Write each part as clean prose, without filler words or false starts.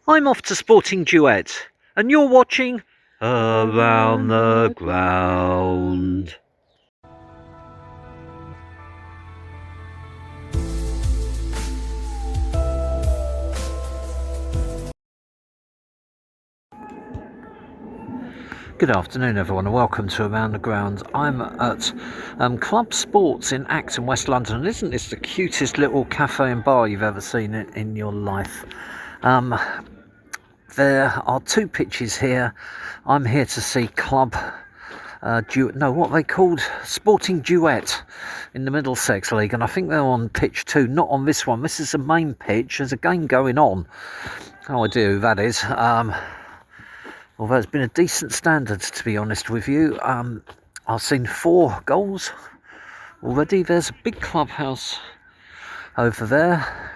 I'm off to Sporting Duet, and you're watching Around the Ground. Good afternoon everyone and welcome to Around the Ground. I'm at Club Sports in Acton, West London, and isn't this the cutest little cafe and bar you've ever seen in your life? There are two pitches here. I'm here to see Club what they called Sporting Duet in the Middlesex League, and I think they're on pitch 2, not on this one. This is the main pitch. There's a game going on. No idea who that is. Although it's been a decent standard, to be honest with you. I've seen 4 goals already. There's a big clubhouse over there.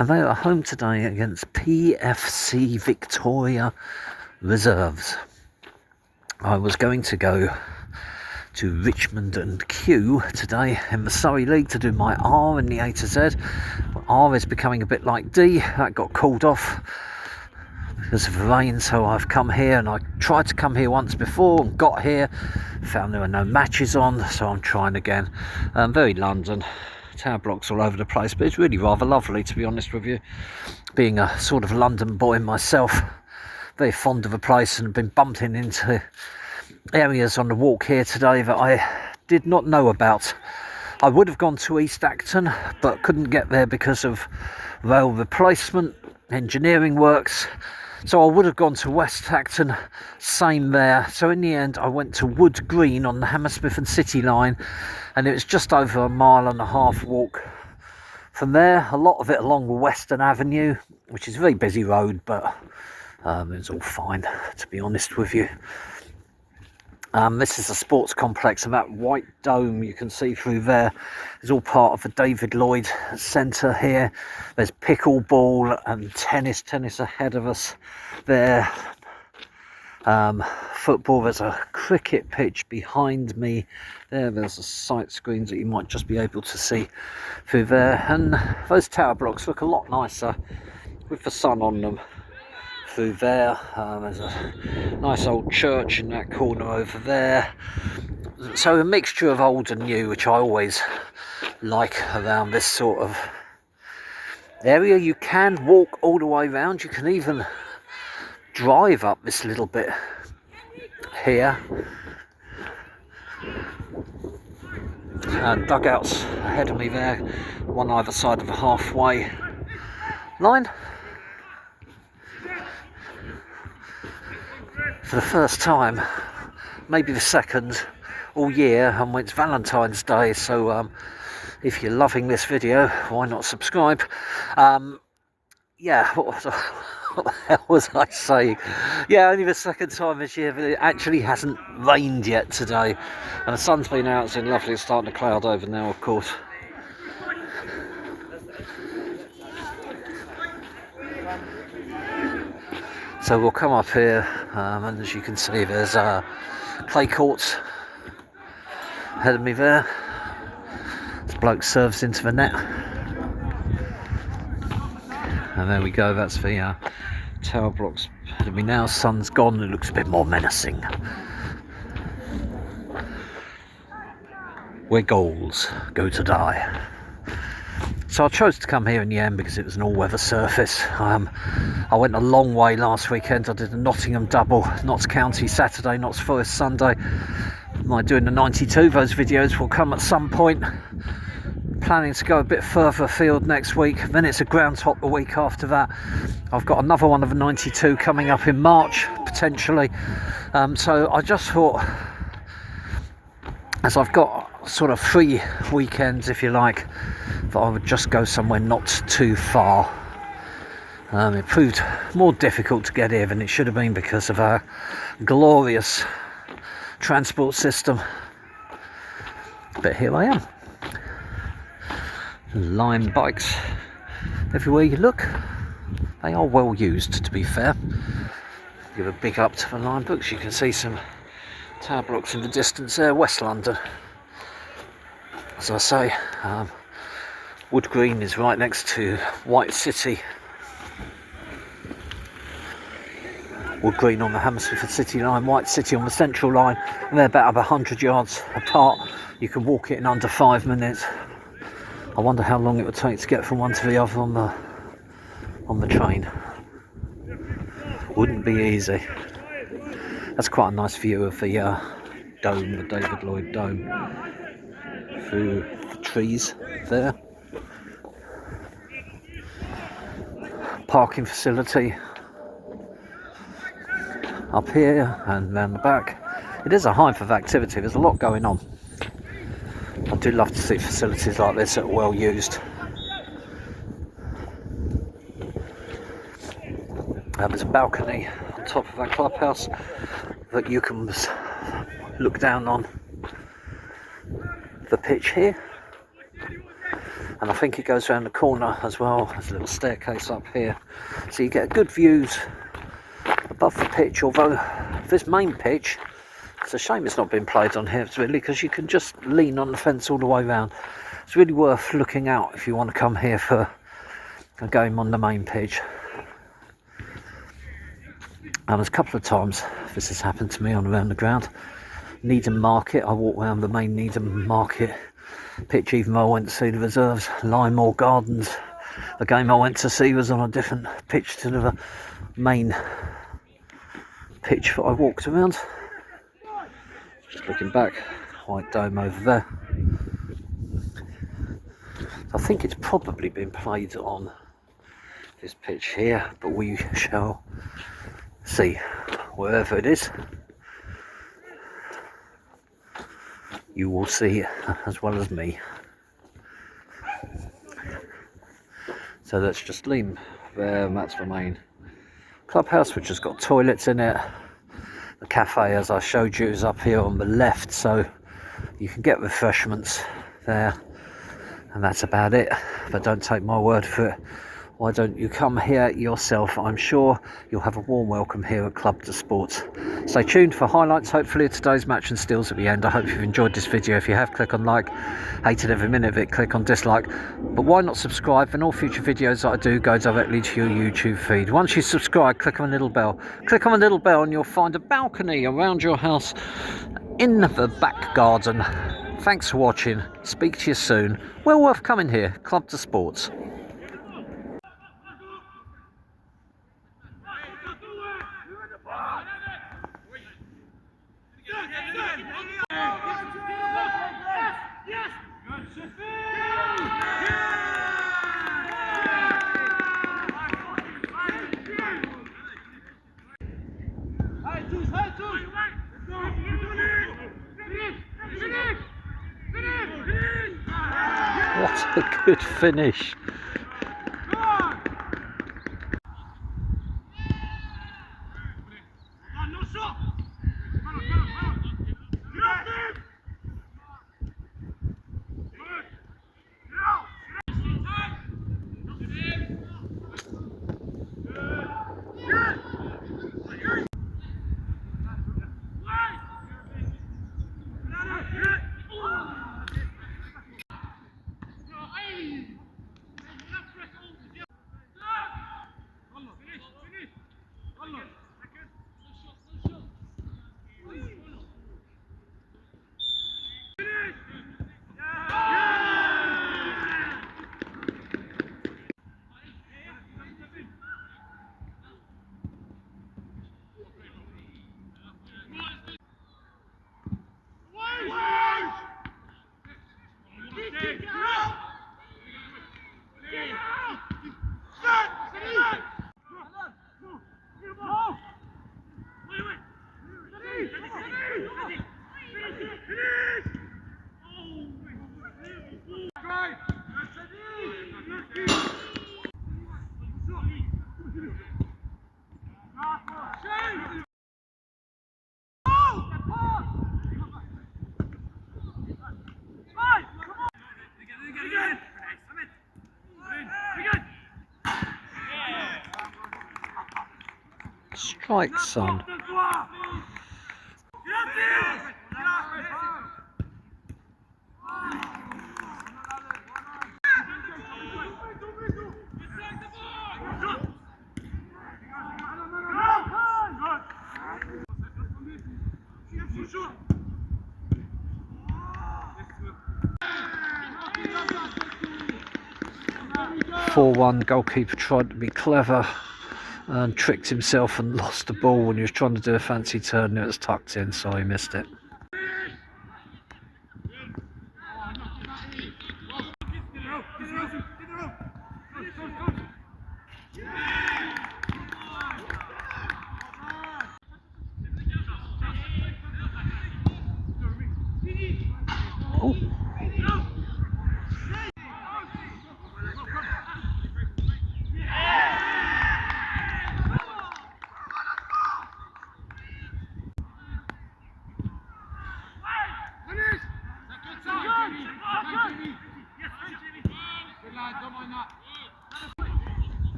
And they are home today against PFC Victoria Reserves. I was going to go to Richmond and Kew today in the Surrey League to do my R in the A to Z. R is becoming a bit like D. That got called off because of the rain, so I've come here, and I tried to come here once before and got here, found there were no matches on, so I'm trying again. Very London, tower blocks all over the place, but it's really rather lovely, to be honest with you. Being a sort of London boy myself, very fond of the place, and have been bumping into areas on the walk here today that I did not know about. I would have gone to East Acton, but couldn't get there because of rail replacement, engineering works. So I would have gone to West Acton, same there. So in the end, I went to Wood Green on the Hammersmith and City line, and it was just over a 1.5 mile walk from there. A lot of it along the Western Avenue, which is a very busy road, but it's all fine, to be honest with you. This is a sports complex, and that white dome you can see through there is all part of the David Lloyd Centre here. There's pickleball and tennis ahead of us there. Football, there's a cricket pitch behind me there. There's a sight screens that you might just be able to see through there, and those tower blocks look a lot nicer with the sun on them through there. There's a nice old church in that corner over there, so a mixture of old and new, which I always like around this sort of area. You can walk all the way around, you can even drive up this little bit here. Dugouts ahead of me there, one either side of the halfway line. For the first time, maybe the second all year, and it's Valentine's Day, so if you're loving this video, why not subscribe? Yeah, what the hell was I saying? Yeah, only the second time this year, but it actually hasn't rained yet today, and the sun's been out. It's been lovely. It's starting to cloud over now, of course. So we'll come up here, and as you can see, there's clay courts ahead of me there. This bloke serves into the net, and there we go. That's the tower blocks ahead of me now. Sun's gone. It looks a bit more menacing. Where goals go to die. So I chose to come here in the end because it was an all-weather surface. I went a long way last weekend. I did a Nottingham double, Notts County Saturday, Notts Forest Sunday. I'm doing the 92. Those videos will come at some point. Planning to go a bit further afield next week. Then it's a ground top the week after that. I've got another one of the 92 coming up in March, potentially. So I just thought, as I've got sort of 3 weekends, if you like, that I would just go somewhere not too far. It proved more difficult to get here than it should have been because of our glorious transport system. But here I am. Lime bikes everywhere you look. They are well used, to be fair. Give a big up to the Lime books. You can see some tower blocks in the distance there, West London. As I say, Wood Green is right next to White City Wood Green on the Hammersmith City line, White City on the Central line, and they're about 100 yards apart. You can walk it in under 5 minutes. I wonder how long it would take to get from one to the other on the train. Wouldn't be easy. That's quite a nice view of the dome, the David Lloyd Dome, through the trees there. Parking facility up here and round the back. It is a hive of activity, there's a lot going on. I do love to see facilities like this that are well used. There's a balcony on top of that clubhouse that you can look down on the pitch here, and I think it goes around the corner as well. There's a little staircase up here, so you get good views above the pitch. Although this main pitch, it's a shame it's not been played on here really, because you can just lean on the fence all the way around. It's really worth looking out if you want to come here for a game on the main pitch. And there's a couple of times this has happened to me on around the ground. Needham Market, I walked around the main Needham Market pitch even though I went to see the reserves. Lymore Gardens, the game I went to see was on a different pitch to the main pitch that I walked around. Just looking back, White Dome over there. I think it's probably been played on this pitch here, but we shall see. Wherever it is, you will see as well as me. So let's just lean there, and that's the main clubhouse, which has got toilets in it. The cafe, as I showed you, is up here on the left, so you can get refreshments there, and that's about it. But don't take my word for it. Why don't you come here yourself? I'm sure you'll have a warm welcome here at Club de Sports. Stay tuned for highlights, hopefully, of today's match and stills at the end. I hope you've enjoyed this video. If you have, click on like. Hated every minute of it, click on dislike. But why not subscribe? And all future videos that I do go directly to your YouTube feed. Once you subscribe, click on the little bell. Click on the little bell and you'll find a balcony around your house in the back garden. Thanks for watching. Speak to you soon. Well worth coming here. Club de Sports. What a good finish. Strike, son. 4-1. Goalkeeper tried to be clever and tricked himself and lost the ball when he was trying to do a fancy turn. It was tucked in, so he missed it. Oh.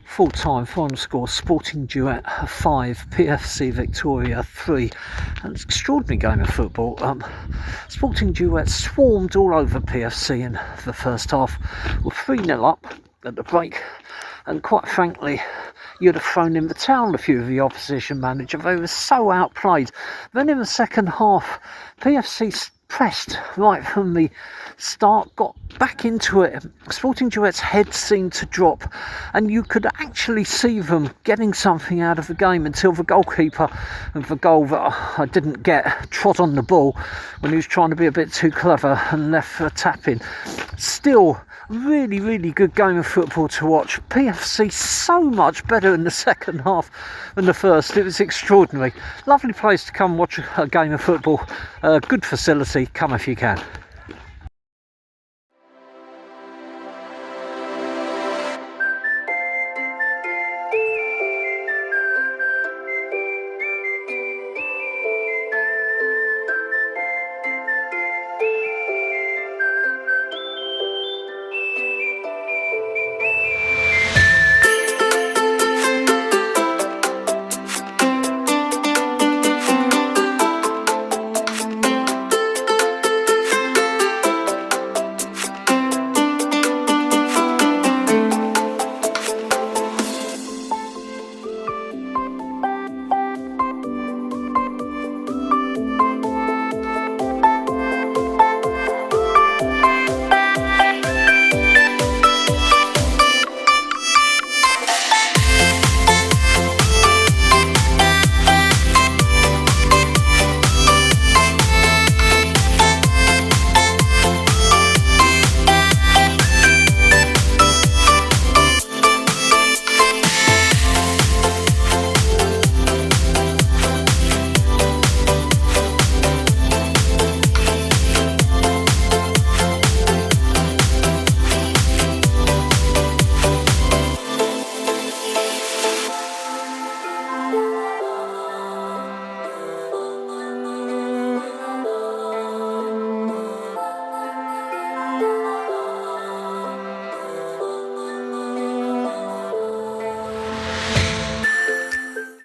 Full-time final score: Sporting Duet 5, PFC Victoria 3. An extraordinary game of football. Sporting Duet swarmed all over PFC in the first half. Were 3-0 up at the break, and quite frankly, you'd have thrown in the towel a few of the opposition manager. They were so outplayed. Then in the second half, PFC pressed right from the start, got back into it. Sporting Duet's head seemed to drop, and you could actually see them getting something out of the game until the goalkeeper of the goal that I didn't get trod on the ball when he was trying to be a bit too clever and left for a tap in. Still, really good game of football to watch. PFC so much better in the second half than the first. It was extraordinary. Lovely place to come watch a game of football. Good facility. Come if you can.